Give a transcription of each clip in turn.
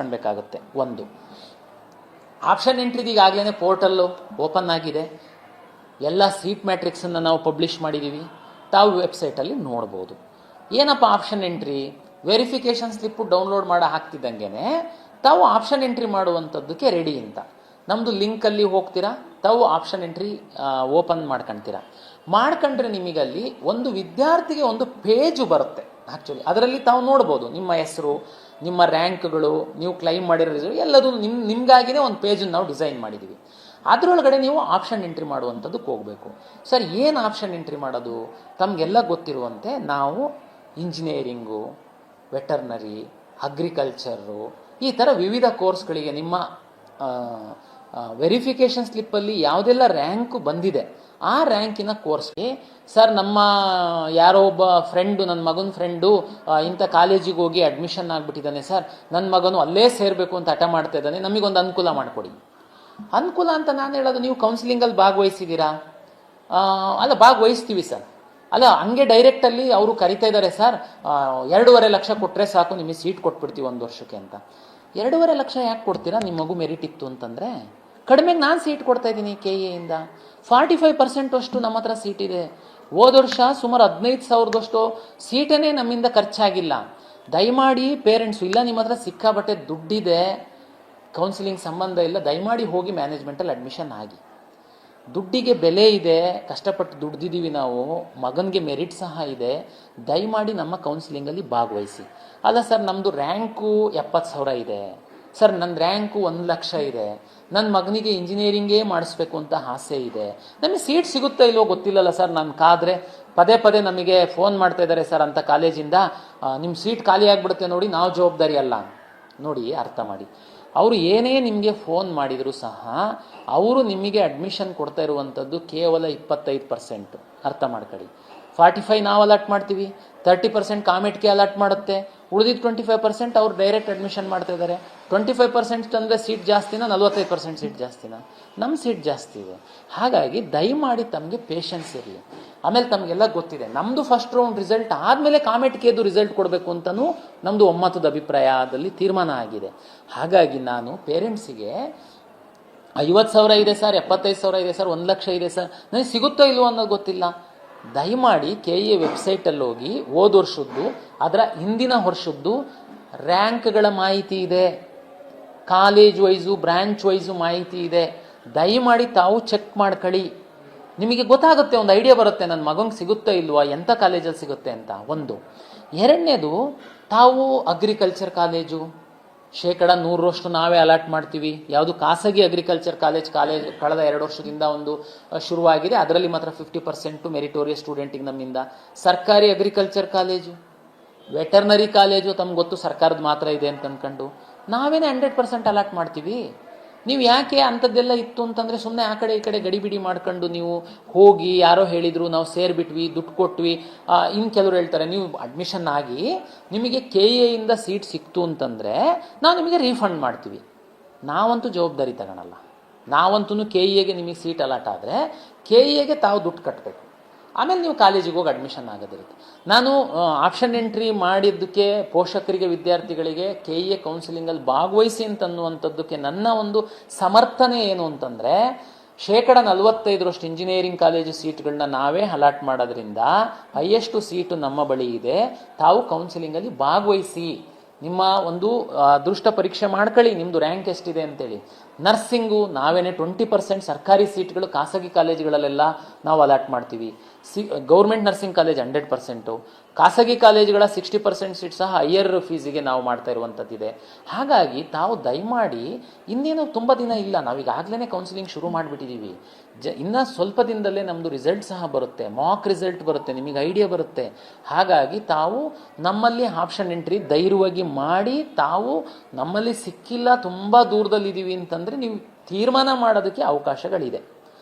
ಕಾಣಬೇಕಾಗುತ್ತೆ. ಒಂದು ಆಪ್ಷನ್ ಎಂಟ್ರಿದು ಈಗಾಗಲೇ portal open ಆಗಿದೆ, ಎಲ್ಲ ಸೀಟ್ ಮ್ಯಾಟ್ರಿಕ್ಸನ್ನು ನಾವು ಪಬ್ಲಿಷ್ ಮಾಡಿದ್ದೀವಿ, ತಾವು ವೆಬ್ಸೈಟಲ್ಲಿ ನೋಡ್ಬೋದು. ಏನಪ್ಪ option entry? Verification slip download ಮಾಡಿ ಹಾಕ್ತಿದ್ದಂಗೆ ತಾವು ಆಪ್ಷನ್ ಎಂಟ್ರಿ ಮಾಡುವಂಥದ್ದಕ್ಕೆ ರೆಡಿ ಅಂತ ನಮ್ಮದು ಲಿಂಕಲ್ಲಿ ಹೋಗ್ತೀರಾ, ತಾವು ಆಪ್ಷನ್ ಎಂಟ್ರಿ ಓಪನ್ ಮಾಡ್ಕೊಂಡ್ರೆ ನಿಮಗಲ್ಲಿ ಒಂದು ವಿದ್ಯಾರ್ಥಿಗೆ ಒಂದು ಪೇಜು ಬರುತ್ತೆ. ಆ್ಯಕ್ಚುಲಿ ಅದರಲ್ಲಿ ತಾವು ನೋಡ್ಬೋದು ನಿಮ್ಮ ಹೆಸರು, ನಿಮ್ಮ ರ್ಯಾಂಕ್ಗಳು, ನೀವು ಕ್ಲೈಮ್ ಮಾಡಿರೋ ರಿಸಲ್ಟ್ ಎಲ್ಲದೂ ನಿಮಗಾಗಿನೇ ಒಂದು ಪೇಜನ್ನು ನಾವು ಡಿಸೈನ್ ಮಾಡಿದ್ದೀವಿ. ಅದರೊಳಗಡೆ ನೀವು ಆಪ್ಷನ್ ಎಂಟ್ರಿ ಮಾಡುವಂಥದ್ದಕ್ಕೆ ಹೋಗಬೇಕು. ಸರ್ ಏನು ಆಪ್ಷನ್ ಎಂಟ್ರಿ ಮಾಡೋದು? ತಮಗೆಲ್ಲ ಗೊತ್ತಿರುವಂತೆ ನಾವು ಇಂಜಿನಿಯರಿಂಗು, ವೆಟರ್ನರಿ, ಅಗ್ರಿಕಲ್ಚರು, ಈ ಥರ ವಿವಿಧ ಕೋರ್ಸ್ಗಳಿಗೆ ನಿಮ್ಮ ವೆರಿಫಿಕೇಷನ್ ಸ್ಲಿಪ್ಪಲ್ಲಿ ಯಾವುದೆಲ್ಲ ರ್ಯಾಂಕು ಬಂದಿದೆ ಆ ರ್ಯಾಂಕಿನ ಕೋರ್ಸ್ಗೆ ಸರ್ ನಮ್ಮ ಯಾರೋ ಒಬ್ಬ ಫ್ರೆಂಡು, ನನ್ನ ಮಗನ ಫ್ರೆಂಡು ಇಂಥ ಕಾಲೇಜಿಗೆ ಹೋಗಿ ಅಡ್ಮಿಷನ್ ಆಗಿಬಿಟ್ಟಿದ್ದಾನೆ ಸರ್, ನನ್ನ ಮಗನು ಅಲ್ಲೇ ಸೇರಬೇಕು ಅಂತ ಹಠ ಮಾಡ್ತಾ ಇದ್ದಾನೆ, ನಮಗೊಂದು ಅನುಕೂಲ ಮಾಡಿಕೊಡಿ. ಅನುಕೂಲ ಅಂತ ನಾನು ಹೇಳೋದು, ನೀವು ಕೌನ್ಸಿಲಿಂಗಲ್ಲಿ ಭಾಗವಹಿಸಿದ್ದೀರಾ? ಅಲ್ಲ, ಭಾಗವಹಿಸ್ತೀವಿ ಸರ್. ಅಲ್ಲ, ಹಂಗೆ ಡೈರೆಕ್ಟಲ್ಲಿ ಅವರು ಕರಿತಾ ಇದ್ದಾರೆ ಸರ್, 2.5 ಲಕ್ಷ ಕೊಟ್ಟರೆ ಸಾಕು ನಿಮಗೆ ಸೀಟ್ ಕೊಟ್ಬಿಡ್ತೀವಿ 1 ವರ್ಷಕ್ಕೆ ಅಂತ. 2.5 ಲಕ್ಷ ಯಾಕೆ ಕೊಡ್ತೀರಾ? ನಿಮ್ಮ ಮಗು ಮೆರಿಟ್ ಇತ್ತು ಅಂತಂದರೆ ಕಡಿಮೆಗೆ ನಾನು ಸೀಟ್ ಕೊಡ್ತಾ ಇದ್ದೀನಿ KA ಇಂದ. 45% ಅಷ್ಟು ನಮ್ಮ ಹತ್ರ ಸೀಟ್ ಇದೆ. ಹೋದ ವರ್ಷ ಸುಮಾರು 15,000ದಷ್ಟು ಸೀಟೇ ನಮ್ಮಿಂದ ಖರ್ಚಾಗಿಲ್ಲ. ದಯಮಾಡಿ ಪೇರೆಂಟ್ಸು, ಇಲ್ಲ ನಿಮ್ಮ ಹತ್ರ ಸಿಕ್ಕಾಬಟ್ಟೆ ದುಡ್ಡಿದೆ, ಕೌನ್ಸಿಲಿಂಗ್ ಸಂಬಂಧ ಇಲ್ಲ, ದಯಮಾಡಿ ಹೋಗಿ ಮ್ಯಾನೇಜ್ಮೆಂಟಲ್ಲಿ ಅಡ್ಮಿಷನ್ ಆಗಿ. ದುಡ್ಡಿಗೆ ಬೆಲೆ ಇದೆ, ಕಷ್ಟಪಟ್ಟು ದುಡ್ದಿದ್ದೀವಿ ನಾವು, ಮಗನಿಗೆ ಮೆರಿಟ್ ಸಹ ಇದೆ, ದಯಮಾಡಿ ನಮ್ಮ ಕೌನ್ಸಿಲಿಂಗಲ್ಲಿ ಭಾಗವಹಿಸಿ. ಅಲ್ಲ ಸರ್, ನಮ್ಮದು ರ್ಯಾಂಕು 70,000 ಇದೆ ಸರ್, ನನ್ನ ರ್ಯಾಂಕು 1 ಲಕ್ಷ ಇದೆ, ನನ್ನ ಮಗನಿಗೆ ಇಂಜಿನಿಯರಿಂಗೇ ಮಾಡಿಸ್ಬೇಕು ಅಂತ ಆಸೆ ಇದೆ, ನಮಗೆ ಸೀಟ್ ಸಿಗುತ್ತಾ ಇಲ್ವೋ ಗೊತ್ತಿಲ್ಲಲ್ಲ ಸರ್, ನಾನು ಕಾದರೆ ಪದೇ ನಮಗೆ ಫೋನ್ ಮಾಡ್ತಾ ಇದ್ದಾರೆ ಸರ್ ಅಂತ ಕಾಲೇಜಿಂದ, ನಿಮ್ಮ ಸೀಟ್ ಖಾಲಿ ಆಗಿಬಿಡುತ್ತೆ ನೋಡಿ, ನಾವು ಜವಾಬ್ದಾರಿ ಅಲ್ಲ. ನೋಡಿ, ಅರ್ಥ ಮಾಡಿ, ಅವರು ಏನೇ ನಿಮಗೆ ಫೋನ್ ಮಾಡಿದರೂ ಸಹ ಅವರು ನಿಮಗೆ ಅಡ್ಮಿಷನ್ ಕೊಡ್ತಾ ಇರುವಂಥದ್ದು ಕೇವಲ 25%. ಅರ್ಥ ಮಾಡ್ಕೊಳ್ಳಿ. 45 ನಾವು ಅಲಾಟ್ ಮಾಡ್ತೀವಿ, 30% ಕಾಮೆಟ್ಗೆ ಅಲಾಟ್ ಮಾಡುತ್ತೆ, ಉಳಿದಿದ್ದು 25% ಅವ್ರು ಡೈರೆಕ್ಟ್ ಅಡ್ಮಿಷನ್ ಮಾಡ್ತಾ ಇದ್ದಾರೆ. 25% ಅಂದರೆ ಸೀಟ್ ಜಾಸ್ತಿನಾ, 45% ಸೀಟ್ ಜಾಸ್ತಿನಾ? ನಮ್ಮ ಸೀಟ್ ಜಾಸ್ತಿ ಇದೆ. ಹಾಗಾಗಿ ದಯಮಾಡಿ ತಮಗೆ ಪೇಷನ್ಸ್ ಇರಲಿ. ಆಮೇಲೆ ತಮಗೆಲ್ಲ ಗೊತ್ತಿದೆ, ನಮ್ಮದು ಫಸ್ಟ್ ರೌಂಡ್ ರಿಸಲ್ಟ್ ಆದಮೇಲೆ ಕಾಮೆಟ್ಗೆದು ರಿಸಲ್ಟ್ ಕೊಡಬೇಕು ಅಂತಲೂ ನಮ್ಮದು ಒಮ್ಮತದ ಅಭಿಪ್ರಾಯದಲ್ಲಿ ತೀರ್ಮಾನ ಆಗಿದೆ. ಹಾಗಾಗಿ ನಾನು ಪೇರೆಂಟ್ಸಿಗೆ 50,000 ಇದೆ ಸರ್, 75,000 ಇದೆ ಸರ್, 1 ಲಕ್ಷ ಇದೆ ಸರ್, ನನಗೆ ಸಿಗುತ್ತೋ ಇಲ್ವೋ ಅನ್ನೋದು ಗೊತ್ತಿಲ್ಲ, ದಯಮಾಡಿ KA ವೆಬ್ಸೈಟಲ್ಲಿ ಹೋಗಿ ಹೋದ ವರ್ಷದ್ದು, ಅದರ ಹಿಂದಿನ ವರ್ಷದ್ದು ರ್ಯಾಂಕ್ಗಳ ಮಾಹಿತಿ ಇದೆ, ಕಾಲೇಜ್ ವೈಸು ಬ್ರ್ಯಾಂಚ್ ವೈಸು ಮಾಹಿತಿ ಇದೆ, ದಯಮಾಡಿ ತಾವು ಚೆಕ್ ಮಾಡ್ಕೊಳ್ಳಿ. ನಿಮಗೆ ಗೊತ್ತಾಗುತ್ತೆ, ಒಂದು ಐಡಿಯಾ ಬರುತ್ತೆ, ನನ್ನ ಮಗಂಗೆ ಸಿಗುತ್ತೋ ಇಲ್ವಾ, ಎಂಥ ಕಾಲೇಜಲ್ಲಿ ಸಿಗುತ್ತೆ ಅಂತ. ಒಂದು. ಎರಡನೇದು, ತಾವು ಅಗ್ರಿಕಲ್ಚರ್ ಕಾಲೇಜು 100% ನಾವೇ ಅಲಾಟ್ ಮಾಡ್ತೀವಿ. ಯಾವುದು ಖಾಸಗಿ ಅಗ್ರಿಕಲ್ಚರ್ ಕಾಲೇಜ್ ಕಳೆದ 2 ವರ್ಷದಿಂದ ಒಂದು ಶುರುವಾಗಿದೆ, ಅದರಲ್ಲಿ ಮಾತ್ರ 50% ಮೆರಿಟೋರಿಯಸ್ ಸ್ಟೂಡೆಂಟಿಗೆ ನಮ್ಮಿಂದ. ಸರ್ಕಾರಿ ಅಗ್ರಿಕಲ್ಚರ್ ಕಾಲೇಜು, ವೆಟರ್ನರಿ ಕಾಲೇಜು ತಮ್ಗೆ ಗೊತ್ತು ಸರ್ಕಾರದ ಮಾತ್ರ ಇದೆ ಅಂತ ಅಂದ್ಕೊಂಡು ನಾವೇನೇ 100% ಅಲಾಟ್ ಮಾಡ್ತೀವಿ. ನೀವು ಯಾಕೆ ಅಂಥದ್ದೆಲ್ಲ ಇತ್ತು ಅಂತಂದರೆ ಸುಮ್ಮನೆ ಆ ಕಡೆ ಈ ಕಡೆ ಗಡಿಬಿಡಿ ಮಾಡ್ಕೊಂಡು ನೀವು ಹೋಗಿ ಯಾರೋ ಹೇಳಿದರು ನಾವು ಸೇರಿಬಿಟ್ವಿ, ದುಡ್ಡು ಕೊಟ್ವಿ, ಇನ್ನು ಕೆಲವರು ಹೇಳ್ತಾರೆ ನೀವು ಅಡ್ಮಿಷನ್ ಆಗಿ ನಿಮಗೆ KA ಇಂದ ಸೀಟ್ ಸಿಕ್ತು ಅಂತಂದರೆ ನಾವು ನಿಮಗೆ ರೀಫಂಡ್ ಮಾಡ್ತೀವಿ. ನಾವಂತೂ ಜವಾಬ್ದಾರಿ ತಗೊಳಲ್ಲ. ನಾವಂತೂ KAಗೆ ನಿಮಗೆ ಸೀಟ್ ಅಲಾಟ್ ಆದರೆ KAಗೆ ತಾವು ದುಡ್ಡು ಕಟ್ಟಬೇಕು, ಆಮೇಲೆ ನೀವು ಕಾಲೇಜಿಗೆ ಹೋಗಿ ಅಡ್ಮಿಷನ್ ಆಗೋದಿರುತ್ತೆ. ನಾನು ಆಪ್ಷನ್ ಎಂಟ್ರಿ ಮಾಡಿದ್ದಕ್ಕೆ ಪೋಷಕರಿಗೆ, ವಿದ್ಯಾರ್ಥಿಗಳಿಗೆ KA ಕೌನ್ಸಿಲಿಂಗಲ್ಲಿ ಭಾಗವಹಿಸಿ ಅಂತನ್ನುವಂಥದ್ದಕ್ಕೆ ನನ್ನ ಒಂದು ಸಮರ್ಥನೆ ಏನು ಅಂತಂದರೆ, 45% ಇಂಜಿನಿಯರಿಂಗ್ ಕಾಲೇಜು ಸೀಟ್ಗಳನ್ನ ನಾವೇ ಅಲಾಟ್ ಮಾಡೋದ್ರಿಂದ ಹೈಯೆಸ್ಟು ಸೀಟು ನಮ್ಮ ಬಳಿ ಇದೆ. ತಾವು ಕೌನ್ಸಿಲಿಂಗಲ್ಲಿ ಭಾಗವಹಿಸಿ, ನಿಮ್ಮ ಒಂದು ಅದೃಷ್ಟ ಪರೀಕ್ಷೆ ಮಾಡ್ಕೊಳ್ಳಿ, ನಿಮ್ಮದು ರ್ಯಾಂಕ್ ಎಷ್ಟಿದೆ ಅಂತೇಳಿ. ನರ್ಸಿಂಗು ನಾವೇನೇ 20% ಸರ್ಕಾರಿ ಸೀಟ್ಗಳು ಖಾಸಗಿ ಕಾಲೇಜುಗಳಲ್ಲೆಲ್ಲ ನಾವು ಅಲಾಟ್ ಮಾಡ್ತೀವಿ. ಗೌರ್ಮೆಂಟ್ ನರ್ಸಿಂಗ್ ಕಾಲೇಜ್ 100%, ಖಾಸಗಿ ಕಾಲೇಜುಗಳ 60% ಸೀಟ್ ಸಹ ಹೈಯರ್ ಫೀಸಿಗೆ ನಾವು ಮಾಡ್ತಾ ಇರುವಂಥದ್ದಿದೆ. ಹಾಗಾಗಿ ತಾವು ದಯಮಾಡಿ, ಇನ್ನೇನು ತುಂಬ ದಿನ ಇಲ್ಲ, ನಾವೀಗಾಗಲೇ ಕೌನ್ಸಿಲಿಂಗ್ ಶುರು ಮಾಡಿಬಿಟ್ಟಿದ್ದೀವಿ. ಇನ್ನು ಸ್ವಲ್ಪ ದಿನದಲ್ಲೇ ನಮ್ಮದು ರಿಸಲ್ಟ್ ಸಹ ಬರುತ್ತೆ, ಮಾಕ್ ರಿಸಲ್ಟ್ ಬರುತ್ತೆ, ನಿಮಗೆ ಐಡಿಯಾ ಬರುತ್ತೆ. ಹಾಗಾಗಿ ತಾವು ನಮ್ಮಲ್ಲಿ ಆಪ್ಷನ್ ಎಂಟ್ರಿ ಧೈರ್ಯವಾಗಿ ಮಾಡಿ, ತಾವು ನಮ್ಮಲ್ಲಿ ಸಿಕ್ಕಿಲ್ಲ, ತುಂಬ ದೂರದಲ್ಲಿದ್ದೀವಿ ಅಂತಂದರೆ ನೀವು ತೀರ್ಮಾನ ಮಾಡೋದಕ್ಕೆ ಅವಕಾಶಗಳಿದೆ.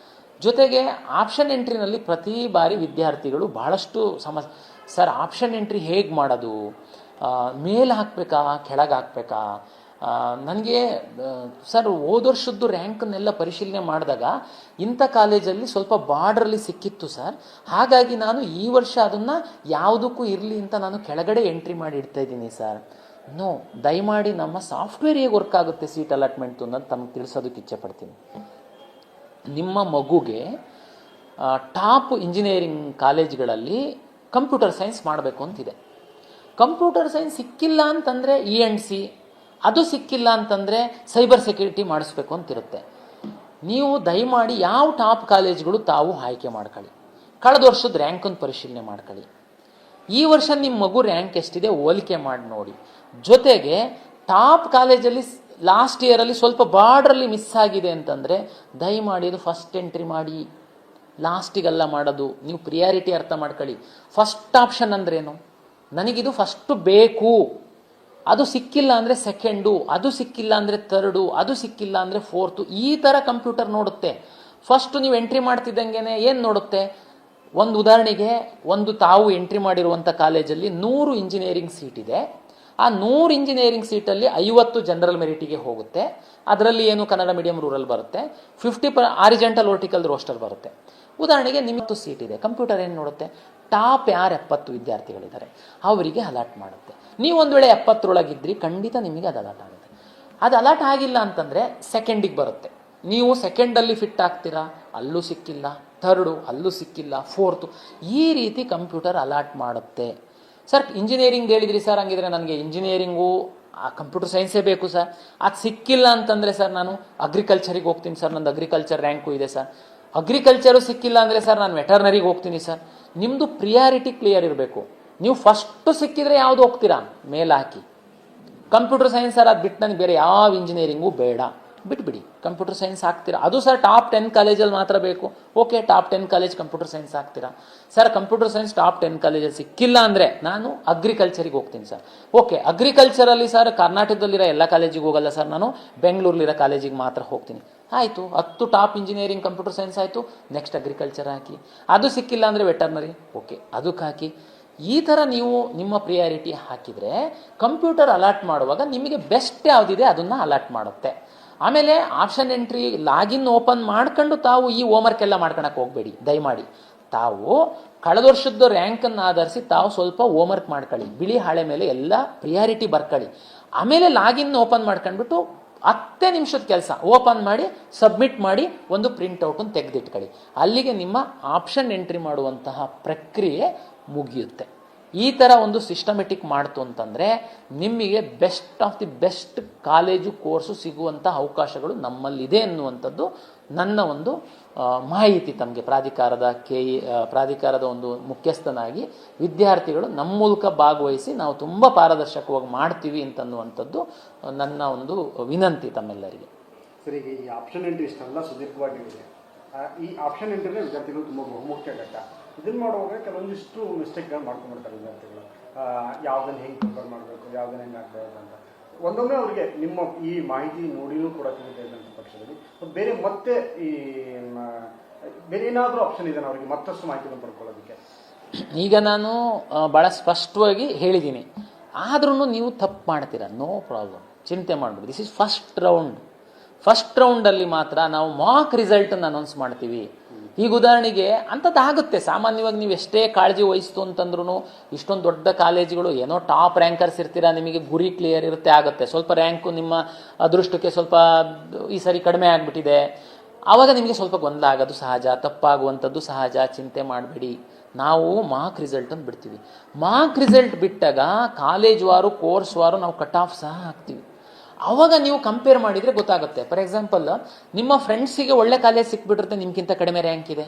ಜೊತೆಗೆ ಆಪ್ಷನ್ ಎಂಟ್ರಿನಲ್ಲಿ ಪ್ರತಿ ಬಾರಿ ವಿದ್ಯಾರ್ಥಿಗಳು ಭಾಳಷ್ಟು ಸರ್ ಆಪ್ಷನ್ ಎಂಟ್ರಿ ಹೇಗೆ ಮಾಡೋದು, ಮೇಲೆ ಹಾಕಬೇಕಾ ಕೆಳಗೆ ಹಾಕಬೇಕಾ, ನನಗೆ ಸರ್ ಹೋದ ವರ್ಷದ್ದು ರ್ಯಾಂಕನ್ನೆಲ್ಲ ಪರಿಶೀಲನೆ ಮಾಡಿದಾಗ ಇಂಥ ಕಾಲೇಜಲ್ಲಿ ಸ್ವಲ್ಪ ಬಾರ್ಡ್ರಲ್ಲಿ ಸಿಕ್ಕಿತ್ತು ಸರ್, ಹಾಗಾಗಿ ನಾನು ಈ ವರ್ಷ ಅದನ್ನು ಯಾವುದಕ್ಕೂ ಇರಲಿ ಅಂತ ನಾನು ಕೆಳಗಡೆ ಎಂಟ್ರಿ ಮಾಡಿ ಇಡ್ತಾ ಇದ್ದೀನಿ ಸರ್. ನೋ, ದಯಮಾಡಿ ನಮ್ಮ ಸಾಫ್ಟ್ವೇರ್ ಹೇಗೆ ವರ್ಕ್ ಆಗುತ್ತೆ ಸೀಟ್ ಅಲಾಟ್ಮೆಂಟು ಅನ್ನೋದು ತಮಗೆ ತಿಳಿಸೋದಕ್ಕೆ ಇಚ್ಛೆ ಪಡ್ತೀನಿ. ನಿಮ್ಮ ಮಗುಗೆ ಟಾಪ್ ಇಂಜಿನಿಯರಿಂಗ್ ಕಾಲೇಜ್ಗಳಲ್ಲಿ ಕಂಪ್ಯೂಟರ್ ಸೈನ್ಸ್ ಮಾಡಬೇಕು ಅಂತಿದೆ. ಕಂಪ್ಯೂಟರ್ ಸೈನ್ಸ್ ಸಿಕ್ಕಿಲ್ಲ ಅಂತಂದರೆ ENC, ಅದು ಸಿಕ್ಕಿಲ್ಲ ಅಂತಂದರೆ ಸೈಬರ್ ಸೆಕ್ಯೂರಿಟಿ ಮಾಡಿಸ್ಬೇಕು ಅಂತಿರುತ್ತೆ. ನೀವು ದಯಮಾಡಿ ಯಾವ ಟಾಪ್ ಕಾಲೇಜ್ಗಳು ತಾವು ಆಯ್ಕೆ ಮಾಡ್ಕೊಳ್ಳಿ. ಕಳೆದ ವರ್ಷದ ರ್ಯಾಂಕನ್ನು ಪರಿಶೀಲನೆ ಮಾಡ್ಕೊಳ್ಳಿ. ಈ ವರ್ಷ ನಿಮ್ಮ ಮಗು ರ್ಯಾಂಕ್ ಎಷ್ಟಿದೆ ಹೋಲಿಕೆ ಮಾಡಿ ನೋಡಿ. ಜೊತೆಗೆ ಟಾಪ್ ಕಾಲೇಜಲ್ಲಿ ಲಾಸ್ಟ್ ಇಯರಲ್ಲಿ ಸ್ವಲ್ಪ ಬಾರ್ಡ್ರಲ್ಲಿ ಮಿಸ್ ಆಗಿದೆ ಅಂತಂದರೆ ದಯಮಾಡಿ ಅದು ಫಸ್ಟ್ ಎಂಟ್ರಿ ಮಾಡಿ, ಲಾಸ್ಟಿಗೆಲ್ಲ ಮಾಡೋದು. ನೀವು ಪ್ರಿಯಾರಿಟಿ ಅರ್ಥ ಮಾಡ್ಕೊಳ್ಳಿ. ಫಸ್ಟ್ ಆಪ್ಷನ್ ಅಂದ್ರೇನು, ನನಗಿದು ಫಸ್ಟು ಬೇಕು, ಅದು ಸಿಕ್ಕಿಲ್ಲ ಅಂದರೆ ಸೆಕೆಂಡು, ಅದು ಸಿಕ್ಕಿಲ್ಲ ಅಂದರೆ ಥರ್ಡು, ಅದು ಸಿಕ್ಕಿಲ್ಲ ಅಂದರೆ ಫೋರ್ತು, ಈ ಥರ ಕಂಪ್ಯೂಟರ್ ನೋಡುತ್ತೆ. ಫಸ್ಟು ನೀವು ಎಂಟ್ರಿ ಮಾಡ್ತಿದ್ದಂಗೆ ಏನು ನೋಡುತ್ತೆ, ಒಂದು ಉದಾಹರಣೆಗೆ ಒಂದು ತಾವು ಎಂಟ್ರಿ ಮಾಡಿರುವಂಥ ಕಾಲೇಜಲ್ಲಿ 100 ಇಂಜಿನಿಯರಿಂಗ್ ಸೀಟ್ ಇದೆ. ಆ 100 ಇಂಜಿನಿಯರಿಂಗ್ ಸೀಟಲ್ಲಿ 50 ಜನರಲ್ ಮೆರಿಟಿಗೆ ಹೋಗುತ್ತೆ. ಅದರಲ್ಲಿ ಏನು ಕನ್ನಡ ಮೀಡಿಯಂ ರೂರಲ್ ಬರುತ್ತೆ, 50 ಆರಿಜೆಂಟಲ್ ವರ್ಟಿಕಲ್ ರೋಸ್ಟರ್ ಬರುತ್ತೆ. ಉದಾಹರಣೆಗೆ ನಿಮ್ಮತ್ತು ಸೀಟ್ ಇದೆ, ಕಂಪ್ಯೂಟರ್ ಏನು ನೋಡುತ್ತೆ, ಟಾಪ್ ಯಾರು 70 ವಿದ್ಯಾರ್ಥಿಗಳಿದ್ದಾರೆ ಅವರಿಗೆ ಅಲಾಟ್ ಮಾಡುತ್ತೆ. ನೀವು ಒಂದು ವೇಳೆ 70ರೊಳಗಿದ್ರಿ ಖಂಡಿತ ನಿಮಗೆ ಅದು ಅಲಾಟ್ ಆಗುತ್ತೆ. ಅದು ಅಲಾಟ್ ಆಗಿಲ್ಲ ಅಂತಂದರೆ ಸೆಕೆಂಡಿಗೆ ಬರುತ್ತೆ. ನೀವು ಸೆಕೆಂಡಲ್ಲಿ ಫಿಟ್ ಆಗ್ತೀರಾ, ಅಲ್ಲೂ ಸಿಕ್ಕಿಲ್ಲ, ಥರ್ಡು ಅಲ್ಲೂ ಸಿಕ್ಕಿಲ್ಲ, ಫೋರ್ತು, ಈ ರೀತಿ ಕಂಪ್ಯೂಟರ್ ಅಲಾಟ್ ಮಾಡುತ್ತೆ. ಸರ್ ಇಂಜಿನಿಯರಿಂಗ್ ಹೇಳಿದ್ರಿ ಸರ್, ಹಂಗಿದ್ರೆ ನನಗೆ ಇಂಜಿನಿಯರಿಂಗು ಕಂಪ್ಯೂಟರ್ ಸೈನ್ಸೇ ಬೇಕು ಸರ್, ಅದು ಸಿಕ್ಕಿಲ್ಲ ಅಂತಂದರೆ ಸರ್ ನಾನು ಅಗ್ರಿಕಲ್ಚರಿಗೆ ಹೋಗ್ತೀನಿ ಸರ್, ನಂದು ಅಗ್ರಿಕಲ್ಚರ್ ರ್ಯಾಂಕು ಇದೆ ಸರ್. ಅಗ್ರಿಕಲ್ಚರು ಸಿಕ್ಕಿಲ್ಲ ಅಂದರೆ ಸರ್ ನಾನು ವೆಟರ್ನರಿಗೆ ಹೋಗ್ತೀನಿ ಸರ್. ನಿಮ್ಮದು ಪ್ರಿಯಾರಿಟಿ ಕ್ಲಿಯರ್ ಇರಬೇಕು. ನೀವು ಫಸ್ಟು ಸಿಕ್ಕಿದ್ರೆ ಯಾವುದು ಹೋಗ್ತೀರಾ ಮೇಲೆ ಹಾಕಿ. ಕಂಪ್ಯೂಟರ್ ಸೈನ್ಸ್ ಸರ್ ಅದು ಬಿಟ್ಟು ನನಗೆ ಬೇರೆ ಯಾವ ಇಂಜಿನಿಯರಿಂಗು ಬೇಡ, ಬಿಟ್ಬಿಡಿ, ಕಂಪ್ಯೂಟರ್ ಸೈನ್ಸ್ ಹಾಕ್ತೀರಾ. ಅದು ಸರ್ ಟಾಪ್ 10 ಕಾಲೇಜಲ್ಲಿ ಮಾತ್ರ ಬೇಕು, okay top 10 college computer science ಹಾಕ್ತೀರಾ. ಸರ್ ಕಂಪ್ಯೂಟರ್ ಸೈನ್ಸ್ ಟಾಪ್ 10 ಕಾಲೇಜಲ್ಲಿ ಸಿಕ್ಕಿಲ್ಲ ಅಂದರೆ ನಾನು ಅಗ್ರಿಕಲ್ಚರಿಗೆ ಹೋಗ್ತೀನಿ ಸರ್. ಓಕೆ ಅಗ್ರಿಕಲ್ಚರಲ್ಲಿ ಸರ್ ಕರ್ನಾಟಕದಲ್ಲಿರೋ ಎಲ್ಲ ಕಾಲೇಜಿಗೆ ಹೋಗಲ್ಲ ಸರ್, ನಾನು ಬೆಂಗಳೂರಲ್ಲಿರೋ ಕಾಲೇಜಿಗೆ ಮಾತ್ರ ಹೋಗ್ತೀನಿ. ಆಯಿತು, 10 ಟಾಪ್ ಇಂಜಿನಿಯರಿಂಗ್ ಕಂಪ್ಯೂಟರ್ ಸೈನ್ಸ್ ಆಯಿತು, ನೆಕ್ಸ್ಟ್ ಅಗ್ರಿಕಲ್ಚರ್ ಹಾಕಿ. ಅದು ಸಿಕ್ಕಿಲ್ಲ ಅಂದರೆ ವೆಟರ್ನರಿ, ಓಕೆ ಅದಕ್ಕೆ ಹಾಕಿ. ಈ ಥರ ನೀವು ನಿಮ್ಮ ಪ್ರಿಯಾರಿಟಿ ಹಾಕಿದರೆ ಕಂಪ್ಯೂಟರ್ ಅಲಾಟ್ ಮಾಡುವಾಗ ನಿಮಗೆ ಬೆಸ್ಟ್ ಯಾವುದಿದೆ ಅದನ್ನು ಅಲಾಟ್ ಮಾಡುತ್ತೆ. ಆಮೇಲೆ ಆಪ್ಷನ್ ಎಂಟ್ರಿ ಲಾಗಿನ್ ಓಪನ್ ಮಾಡ್ಕೊಂಡು ತಾವು ಈ ಹೋಮ್ವರ್ಕ್ ಎಲ್ಲ ಮಾಡ್ಕೊಳಕ್ಕೆ ಹೋಗಬೇಡಿ. ದಯಮಾಡಿ ತಾವು ಕಳೆದ ವರ್ಷದ ರ್ಯಾಂಕನ್ನು ಆಧರಿಸಿ ತಾವು ಸ್ವಲ್ಪ ಹೋಮ್ವರ್ಕ್ ಮಾಡ್ಕೊಳ್ಳಿ, ಬಿಳಿ ಹಾಳೆ ಮೇಲೆ ಎಲ್ಲ ಪ್ರಿಯಾರಿಟಿ ಬರ್ಕೊಳ್ಳಿ. ಆಮೇಲೆ ಲಾಗಿನ್ ಓಪನ್ ಮಾಡ್ಕೊಂಡ್ಬಿಟ್ಟು 10 ನಿಮಿಷದ ಕೆಲಸ ಓಪನ್ ಮಾಡಿ ಸಬ್ಮಿಟ್ ಮಾಡಿ ಒಂದು ಪ್ರಿಂಟೌಟನ್ನು ತೆಗೆದಿಟ್ಕೊಳ್ಳಿ. ಅಲ್ಲಿಗೆ ನಿಮ್ಮ ಆಪ್ಷನ್ ಎಂಟ್ರಿ ಮಾಡುವಂತಹ ಪ್ರಕ್ರಿಯೆ ಮುಗಿಯುತ್ತೆ. ಈ ಥರ ಒಂದು ಸಿಸ್ಟಮೆಟಿಕ್ ಮಾಡ್ತು ಅಂತಂದರೆ ನಿಮಗೆ best of the best college course ಸಿಗುವಂಥ ಅವಕಾಶಗಳು ನಮ್ಮಲ್ಲಿದೆ ಅನ್ನುವಂಥದ್ದು ನನ್ನ ಒಂದು ಮಾಹಿತಿ. ತಮಗೆ ಪ್ರಾಧಿಕಾರದ ಒಂದು ಮುಖ್ಯಸ್ಥನಾಗಿ ವಿದ್ಯಾರ್ಥಿಗಳು ನಮ್ಮ ಮೂಲಕ ಭಾಗವಹಿಸಿ ನಾವು ತುಂಬ ಪಾರದರ್ಶಕವಾಗಿ ಮಾಡ್ತೀವಿ ಅಂತನ್ನುವಂಥದ್ದು ನನ್ನ ಒಂದು ವಿನಂತಿ ತಮ್ಮೆಲ್ಲರಿಗೆ. ಸರ್, ಈಗ ಈ ಆಪ್ಷನ್ ಎಂಟ್ರಿ ಇಷ್ಟೆಲ್ಲ ಸುದೀರ್ಘವಾಗಿರುತ್ತೆ. ಈ ಆಪ್ಷನ್ ಎಂಟ್ರಿನೇ ವಿದ್ಯಾರ್ಥಿಗಳು ತುಂಬ ಬಹುಮುಖ್ಯ ಘಟ್ಟ. ಇದನ್ನು ಮಾಡುವಾಗ ಕೆಲವೊಂದಿಷ್ಟು ಮಿಸ್ಟೇಕ್ಗಳು ಮಾಡ್ಕೊಂಡ್ಬಿಡ್ತಾರೆ ವಿದ್ಯಾರ್ಥಿಗಳು. ಯಾವುದನ್ನು ಹೆಂಗೆ ಪ್ರಿಪೇರ್ ಮಾಡಬೇಕು, ಯಾವುದನ್ನು ಹೆಂಗೆ ಹಾಕಬೇಕು ಅಂತ. ಒಂದೊಮ್ಮೆ ಅವರಿಗೆ ನಿಮ್ಮ ಈ ಮಾಹಿತಿ ನೋಡಿನೂ ಕೂಡ ತಿಳಿತಾ ಇದ್ದಂಥ ಪಕ್ಷದಲ್ಲಿ ಬೇರೆ ಮತ್ತೆ ಈ ಬೇರೆ ಏನಾದರೂ ಆಪ್ಷನ್ ಇದೆ ಅವರಿಗೆ ಮತ್ತಷ್ಟು ಮಾಹಿತಿಯನ್ನು ಪಡ್ಕೊಳ್ಳೋದಕ್ಕೆ? ಈಗ ನಾನು ಭಾಳ ಸ್ಪಷ್ಟವಾಗಿ ಹೇಳಿದ್ದೀನಿ, ಆದ್ರೂ ನೀವು ತಪ್ಪು ಮಾಡ್ತೀರಾ, ನೋ ಪ್ರಾಬ್ಲಮ್, ಚಿಂತೆ ಮಾಡಬೇಡಿ. ದಿಸ್ ಇಸ್ ಫಸ್ಟ್ ರೌಂಡಲ್ಲಿ ಮಾತ್ರ ನಾವು ಮಾಕ್ ರಿಸಲ್ಟನ್ನು ಅನೌನ್ಸ್ ಮಾಡ್ತೀವಿ. ಈಗ ಉದಾಹರಣೆಗೆ ಅಂಥದ್ದಾಗುತ್ತೆ, ಸಾಮಾನ್ಯವಾಗಿ ನೀವು ಎಷ್ಟೇ ಕಾಳಜಿ ವಹಿಸ್ತು ಅಂತಂದ್ರೂ ಇಷ್ಟೊಂದು ದೊಡ್ಡ ಕಾಲೇಜುಗಳು ಏನೋ ಟಾಪ್ ರ್ಯಾಂಕರ್ಸ್ ಇರ್ತೀರಾ, ನಿಮಗೆ ಗುರಿ ಕ್ಲಿಯರ್ ಇರುತ್ತೆ, ಆಗುತ್ತೆ. ಸ್ವಲ್ಪ ರ್ಯಾಂಕು ನಿಮ್ಮ ಅದೃಷ್ಟಕ್ಕೆ ಸ್ವಲ್ಪ ಈ ಸರಿ ಕಡಿಮೆ ಆಗಿಬಿಟ್ಟಿದೆ, ಆವಾಗ ನಿಮಗೆ ಸ್ವಲ್ಪ ಗೊಂದಲ ಆಗೋದು ಸಹಜ, ತಪ್ಪಾಗುವಂಥದ್ದು ಸಹಜ, ಚಿಂತೆ ಮಾಡಬೇಡಿ. ನಾವು ಮಾರ್ಕ್ ರಿಸಲ್ಟನ್ನು ಬಿಡ್ತೀವಿ. ಮಾರ್ಕ್ ರಿಸಲ್ಟ್ ಬಿಟ್ಟಾಗ ಕಾಲೇಜ್ ವಾರು ಕೋರ್ಸ್ ವಾರು ನಾವು ಕಟ್ ಆಫ್ ಸಹ ಹಾಕ್ತೀವಿ. ಆವಾಗ ನೀವು ಕಂಪೇರ್ ಮಾಡಿದರೆ ಗೊತ್ತಾಗುತ್ತೆ. ಫಾರ್ ಎಕ್ಸಾಂಪಲ್, ನಿಮ್ಮ ಫ್ರೆಂಡ್ಸಿಗೆ ಒಳ್ಳೆ ಕಾಲೇಜ್ ಸಿಕ್ಬಿಟ್ಟಿರುತ್ತೆ, ನಿಮ್ಗಿಂತ ಕಡಿಮೆ ರ್ಯಾಂಕ್ ಇದೆ,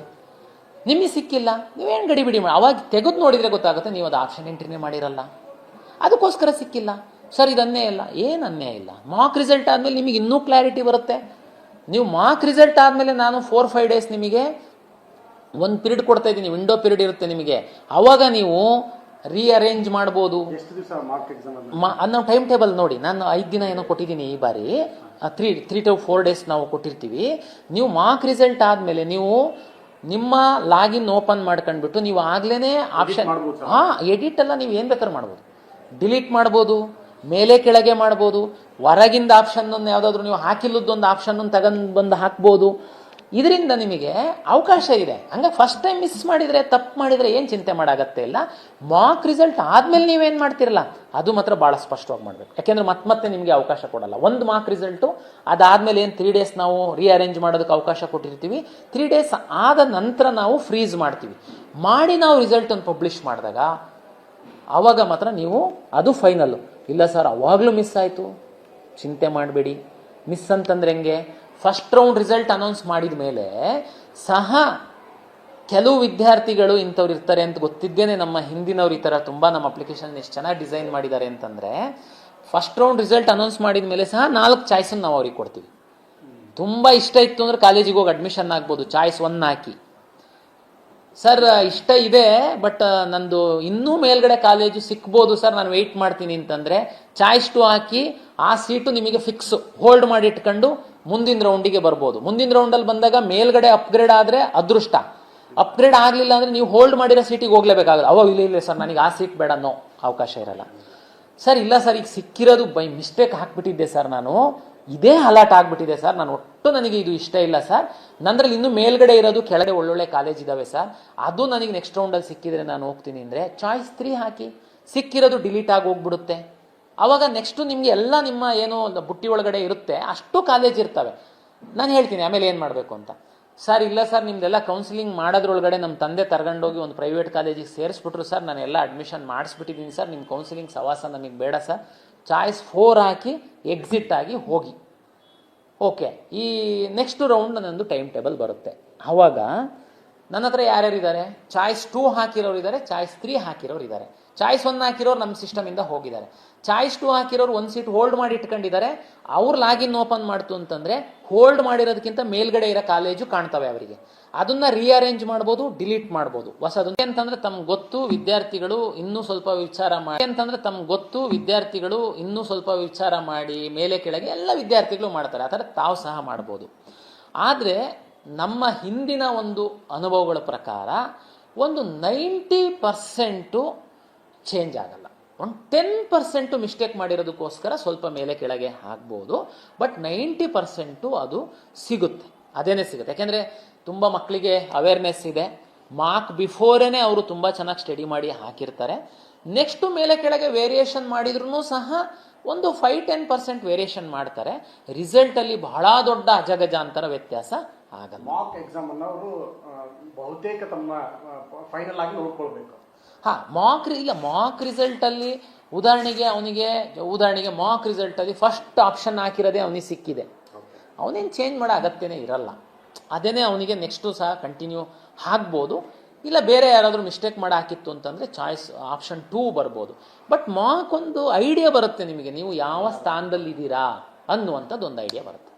ನಿಮಗೆ ಸಿಕ್ಕಿಲ್ಲ, ನೀವೇನು ಗಡಿಬಿಡಿ ಮಾಡಿ ಅವಾಗ ತೆಗೆದು ನೋಡಿದರೆ ಗೊತ್ತಾಗುತ್ತೆ ನೀವು ಅದು ಆಪ್ಷನ್ ಎಂಟ್ರಿನೇ ಮಾಡಿರಲ್ಲ, ಅದಕ್ಕೋಸ್ಕರ ಸಿಕ್ಕಿಲ್ಲ. ಸರ್ ಇದು ಅನ್ಯಾಯ ಇಲ್ಲ, ಏನು ಅನ್ಯಾಯ ಇಲ್ಲ. ಮಾರ್ಕ್ ರಿಸಲ್ಟ್ ಆದಮೇಲೆ ನಿಮಗೆ ಇನ್ನೂ ಕ್ಲಾರಿಟಿ ಬರುತ್ತೆ. ನೀವು ಮಾರ್ಕ್ ರಿಸಲ್ಟ್ ಆದಮೇಲೆ ನಾನು 4-5 ಡೇಸ್ ನಿಮಗೆ ಒಂದು ಪೀರಿಯಡ್ ಕೊಡ್ತಾ ಇದ್ದೀನಿ, ವಿಂಡೋ ಪೀರಿಯಡ್ ಇರುತ್ತೆ ನಿಮಗೆ, ಆವಾಗ ನೀವು ರೀಅರೇಂಜ್ ಮಾಡ್ಬೋದು. ನಾವು ಟೈಮ್ ಟೇಬಲ್ ನೋಡಿ, ನಾನು 5 ದಿನ ಏನೋ ಕೊಟ್ಟಿದ್ದೀನಿ, ಈ ಬಾರಿ 3 to 4 ಡೇಸ್ ನಾವು ಕೊಟ್ಟಿರ್ತೀವಿ. ನೀವು ಮಾರ್ಕ್ ರಿಸಲ್ಟ್ ಆದಮೇಲೆ ನೀವು ನಿಮ್ಮ ಲಾಗಿನ್ ಓಪನ್ ಮಾಡ್ಕೊಂಡ್ಬಿಟ್ಟು ನೀವು ಆಗ್ಲೇ ಆಪ್ಷನ್ ಎಡಿಟ್ ಎಲ್ಲ ನೀವು ಏನು ಬೇಕಾದ್ರೂ ಮಾಡ್ಬೋದು, ಡಿಲೀಟ್ ಮಾಡ್ಬೋದು, ಮೇಲೆ ಕೆಳಗೆ ಮಾಡ್ಬೋದು, ಹೊರಗಿಂದ ಆಪ್ಷನ್ ಯಾವುದಾದ್ರೂ ನೀವು ಹಾಕಿಲ್ಲದೊಂದು ಆಪ್ಷನ್ ತಗೊಂಡು ಬಂದು ಹಾಕ್ಬೋದು. ಇದರಿಂದ ನಿಮಗೆ ಅವಕಾಶ ಇದೆ. ಹಂಗಾಗಿ ಫಸ್ಟ್ ಟೈಮ್ ಮಿಸ್ ಮಾಡಿದರೆ, ತಪ್ಪು ಮಾಡಿದರೆ ಏನು ಚಿಂತೆ ಮಾಡಾಗತ್ತೆ ಇಲ್ಲ. ಮಾಕ್ ರಿಸಲ್ಟ್ ಆದಮೇಲೆ ನೀವೇನು ಮಾಡ್ತಿರಲ್ಲ ಅದು ಮಾತ್ರ ಭಾಳ ಸ್ಪಷ್ಟವಾಗಿ ಮಾಡಬೇಕು. ಯಾಕೆಂದ್ರೆ ಮತ್ತೆ ನಿಮಗೆ ಅವಕಾಶ ಕೊಡಲ್ಲ. ಒಂದು ಮಾರ್ಕ್ ರಿಸಲ್ಟು ಅದಾದಮೇಲೆ ಏನು 3 ಡೇಸ್ ನಾವು ರೀಅರೇಂಜ್ ಮಾಡೋದಕ್ಕೆ ಅವಕಾಶ ಕೊಟ್ಟಿರ್ತೀವಿ. 3 ಡೇಸ್ ಆದ ನಂತರ ನಾವು ಫ್ರೀಸ್ ಮಾಡ್ತೀವಿ. ಮಾಡಿ ನಾವು ರಿಸಲ್ಟನ್ನು ಪಬ್ಲಿಷ್ ಮಾಡಿದಾಗ ಆವಾಗ ಮಾತ್ರ ನೀವು ಅದು ಫೈನಲ್ಲು. ಇಲ್ಲ ಸರ್ ಅವಾಗಲೂ ಮಿಸ್ ಆಯಿತು, ಚಿಂತೆ ಮಾಡಬೇಡಿ. ಮಿಸ್ ಅಂತಂದ್ರೆ ಹೆಂಗೆ, ಫಸ್ಟ್ ರೌಂಡ್ ರಿಸಲ್ಟ್ ಅನೌನ್ಸ್ ಮಾಡಿದ ಮೇಲೆ ಸಹ ಕೆಲವು ವಿದ್ಯಾರ್ಥಿಗಳು ಇಂಥವ್ರು ಇರ್ತಾರೆ ಅಂತ ಗೊತ್ತಿದ್ದೇನೆ. ನಮ್ಮ ಹಿಂದಿನವ್ರು ಈ ಥರ ತುಂಬ ನಮ್ಮ ಅಪ್ಲಿಕೇಶನ್ ಎಷ್ಟು ಚೆನ್ನಾಗಿ ಡಿಸೈನ್ ಮಾಡಿದ್ದಾರೆ ಅಂತಂದರೆ, ಫಸ್ಟ್ ರೌಂಡ್ ರಿಸಲ್ಟ್ ಅನೌನ್ಸ್ ಮಾಡಿದ ಮೇಲೆ ಸಹ 4 ಚಾಯ್ಸನ್ನು ನಾವು ಅವ್ರಿಗೆ ಕೊಡ್ತೀವಿ. ತುಂಬ ಇಷ್ಟ ಇತ್ತು ಅಂದರೆ ಕಾಲೇಜಿಗೆ ಹೋಗಿ ಅಡ್ಮಿಷನ್ ಆಗ್ಬೋದು. ಚಾಯ್ಸ್ 1 ಹಾಕಿ, ಸರ್ ಇಷ್ಟ ಇದೆ ಬಟ್ ನಂದು ಇನ್ನೂ ಮೇಲ್ಗಡೆ ಕಾಲೇಜು ಸಿಕ್ಬೋದು ಸರ್, ನಾನು ವೆಯ್ಟ್ ಮಾಡ್ತೀನಿ ಅಂತಂದರೆ ಚಾಯ್ಸ್ 2 ಹಾಕಿ ಆ ಸೀಟು ನಿಮಗೆ ಫಿಕ್ಸ್ ಹೋಲ್ಡ್ ಮಾಡಿ ಇಟ್ಕೊಂಡು ಮುಂದಿನ ರೌಂಡಿಗೆ ಬರ್ಬೋದು. ಮುಂದಿನ ರೌಂಡಲ್ಲಿ ಬಂದಾಗ ಮೇಲ್ಗಡೆ ಅಪ್ಗ್ರೇಡ್ ಆದರೆ ಅದೃಷ್ಟ, ಅಪ್ಗ್ರೇಡ್ ಆಗಲಿಲ್ಲ ಅಂದರೆ ನೀವು ಹೋಲ್ಡ್ ಮಾಡಿರೋ ಸೀಟಿಗೆ ಹೋಗ್ಲೇಬೇಕಾಗಲ್ಲ. ಅವಾಗ ಇಲ್ಲ ಸರ್ ನನಗೆ ಆ ಸೀಟ್ ಬೇಡ ಅನ್ನೋ ಅವಕಾಶ ಇರಲ್ಲ. ಸರ್ ಇಲ್ಲ ಸರ್ ಈಗ ಸಿಕ್ಕಿರೋದು ಬೈ ಮಿಸ್ಟೇಕ್ ಹಾಕ್ಬಿಟ್ಟಿದ್ದೆ ಸರ್, ನಾನು ಇದೇ ಅಲಾಟ್ ಆಗಿಬಿಟ್ಟಿದೆ ಸರ್, ನನಗೆ ಇದು ಇಷ್ಟ ಇಲ್ಲ ಸರ್, ನಂದ್ರಲ್ಲಿ ಇನ್ನೂ ಮೇಲ್ಗಡೆ ಇರೋದು ಕೆಳಗಡೆ ಒಳ್ಳೊಳ್ಳೆ ಕಾಲೇಜ್ ಇದಾವೆ ಸರ್, ಅದು ನನಗೆ ನೆಕ್ಸ್ಟ್ ರೌಂಡಲ್ಲಿ ಸಿಕ್ಕಿದ್ರೆ ನಾನು ಹೋಗ್ತೀನಿ ಅಂದರೆ ಚಾಯ್ಸ್ 3 ಹಾಕಿ. ಸಿಕ್ಕಿರೋದು ಡಿಲೀಟ್ ಆಗಿ ಹೋಗ್ಬಿಡುತ್ತೆ. ಆವಾಗ ನೆಕ್ಸ್ಟು ನಿಮಗೆ ಎಲ್ಲ ನಿಮ್ಮ ಏನು ಬುಟ್ಟಿ ಒಳಗಡೆ ಇರುತ್ತೆ ಅಷ್ಟು ಕಾಲೇಜ್ ಇರ್ತವೆ. ನಾನು ಹೇಳ್ತೀನಿ ಆಮೇಲೆ ಏನು ಮಾಡಬೇಕು ಅಂತ. ಸರ್ ಇಲ್ಲ ಸರ್ ನಿಮ್ದೆಲ್ಲ ಕೌನ್ಸಿಲಿಂಗ್ ಮಾಡೋದ್ರೊಳಗಡೆ ನಮ್ಮ ತಂದೆ ತಗೊಂಡೋಗಿ ಒಂದು ಪ್ರೈವೇಟ್ ಕಾಲೇಜಿಗೆ ಸೇರಿಸ್ಬಿಟ್ರು ಸರ್, ನಾನು ಎಲ್ಲ ಅಡ್ಮಿಷನ್ ಮಾಡಿಸ್ಬಿಟ್ಟಿದ್ದೀನಿ ಸರ್, ನಿಮ್ಮ ಕೌನ್ಸಿಲಿಂಗ್ ಸವಾಸ ನಮಗೆ ಬೇಡ ಸರ್, ಚಾಯ್ಸ್ 4 ಹಾಕಿ ಎಕ್ಸಿಟ್ ಆಗಿ ಹೋಗಿ. ಓಕೆ, ಈ ನೆಕ್ಸ್ಟ್ ರೌಂಡ್ ನನ್ನದು ಟೈಮ್ ಟೇಬಲ್ ಬರುತ್ತೆ. ಆವಾಗ ನನ್ನ ಹತ್ರ ಯಾರ್ಯಾರಿದ್ದಾರೆ, ಚಾಯ್ಸ್ 2 ಹಾಕಿರೋರು ಇದ್ದಾರೆ, ಚಾಯ್ಸ್ 3 ಹಾಕಿರೋರು ಇದ್ದಾರೆ. ಚಾಯ್ಸ್ 1 ಹಾಕಿರೋರು ನಮ್ಮ ಸಿಸ್ಟಮಿಂದ ಹೋಗಿದ್ದಾರೆ. ಚಾಯ್ಸ್ 2 ಹಾಕಿರೋರು ಒಂದು ಸೀಟ್ ಹೋಲ್ಡ್ ಮಾಡಿ ಇಟ್ಕೊಂಡಿದ್ದಾರೆ. ಅವ್ರು ಲಾಗಿನ್ ಓಪನ್ ಮಾಡ್ತು ಅಂತಂದರೆ ಹೋಲ್ಡ್ ಮಾಡಿರೋದಕ್ಕಿಂತ ಮೇಲ್ಗಡೆ ಇರೋ ಕಾಲೇಜು ಕಾಣ್ತವೆ ಅವರಿಗೆ. ಅದನ್ನ ರೀಅರೇಂಜ್ ಮಾಡ್ಬೋದು, ಡಿಲೀಟ್ ಮಾಡ್ಬೋದು. ಹೊಸದು ಅಂತಂದ್ರೆ ತಮ್ಗೆ ಗೊತ್ತು ವಿದ್ಯಾರ್ಥಿಗಳು ಇನ್ನೂ ಸ್ವಲ್ಪ ವಿಚಾರ ಮಾಡಿ ಮೇಲೆ ಕೆಳಗೆ ಎಲ್ಲ ವಿದ್ಯಾರ್ಥಿಗಳು ಮಾಡ್ತಾರೆ. ಆ ಥರ ತಾವು ಸಹ ಮಾಡ್ಬೋದು. ಆದರೆ ನಮ್ಮ ಹಿಂದಿನ ಒಂದು ಅನುಭವಗಳ ಪ್ರಕಾರ ಒಂದು 90% ಚೇಂಜ್ ಆಗಲ್ಲ. ಒಂದು 10% ಮಿಸ್ಟೇಕ್ ಮಾಡಿರೋದಕ್ಕೋಸ್ಕರ ಸ್ವಲ್ಪ ಮೇಲೆ ಕೆಳಗೆ ಆಗ್ಬೋದು. ಬಟ್ 90% ಅದು ಸಿಗುತ್ತೆ, ಅದೇನೇ ಸಿಗುತ್ತೆ. ಯಾಕೆಂದರೆ ತುಂಬ ಮಕ್ಕಳಿಗೆ ಅವೇರ್ನೆಸ್ ಇದೆ. ಮಾರ್ಕ್ ಬಿಫೋರೇನೆ ಅವರು ತುಂಬ ಚೆನ್ನಾಗಿ ಸ್ಟಡಿ ಮಾಡಿ ಹಾಕಿರ್ತಾರೆ. ನೆಕ್ಸ್ಟು ಮೇಲೆ ಕೆಳಗೆ ವೇರಿಯೇಷನ್ ಮಾಡಿದ್ರೂ ಸಹ ಒಂದು 5-10% ವೇರಿಯೇಷನ್ ಮಾಡ್ತಾರೆ. ರಿಸಲ್ಟಲ್ಲಿ ಬಹಳ ದೊಡ್ಡ ಅಜಗಜಾಂತರ ವ್ಯತ್ಯಾಸ ಆಗಲ್ಲ. ಮಾಕ್ ಎಕ್ಸಾಮ್ ಅನ್ನು ಅವರು ಬಹುತೇಕ ತಮ್ಮ ಫೈನಲ್ ಆಗಿ ನೋಡ್ಕೊಳ್ಬೇಕು. ಮಾಕ್ ರಿಸಲ್ಟಲ್ಲಿ ಉದಾಹರಣೆಗೆ ಮಾಕ್ ರಿಸಲ್ಟಲ್ಲಿ ಫಸ್ಟ್ ಆಪ್ಷನ್ ಹಾಕಿರೋದೇ ಅವನಿಗೆ ಸಿಕ್ಕಿದೆ, ಅವನೇನು ಚೇಂಜ್ ಮಾಡೋ ಅಗತ್ಯನೇ ಇರಲ್ಲ. ಅದೇನೇ ಅವನಿಗೆ ನೆಕ್ಸ್ಟು ಸಹ ಕಂಟಿನ್ಯೂ ಆಗ್ಬೋದು. ಇಲ್ಲ ಬೇರೆ ಯಾರಾದರೂ ಮಿಸ್ಟೇಕ್ ಮಾಡಿ ಹಾಕಿತ್ತು ಅಂತಂದರೆ ಚಾಯ್ಸ್ ಆಪ್ಷನ್ 2 ಬರ್ಬೋದು. ಬಟ್ ಮಾಕ್ ಒಂದು ಐಡಿಯಾ ಬರುತ್ತೆ ನಿಮಗೆ, ನೀವು ಯಾವ ಸ್ಥಾನದಲ್ಲಿದ್ದೀರಾ ಅನ್ನುವಂಥದ್ದು ಒಂದು ಐಡಿಯಾ ಬರುತ್ತೆ.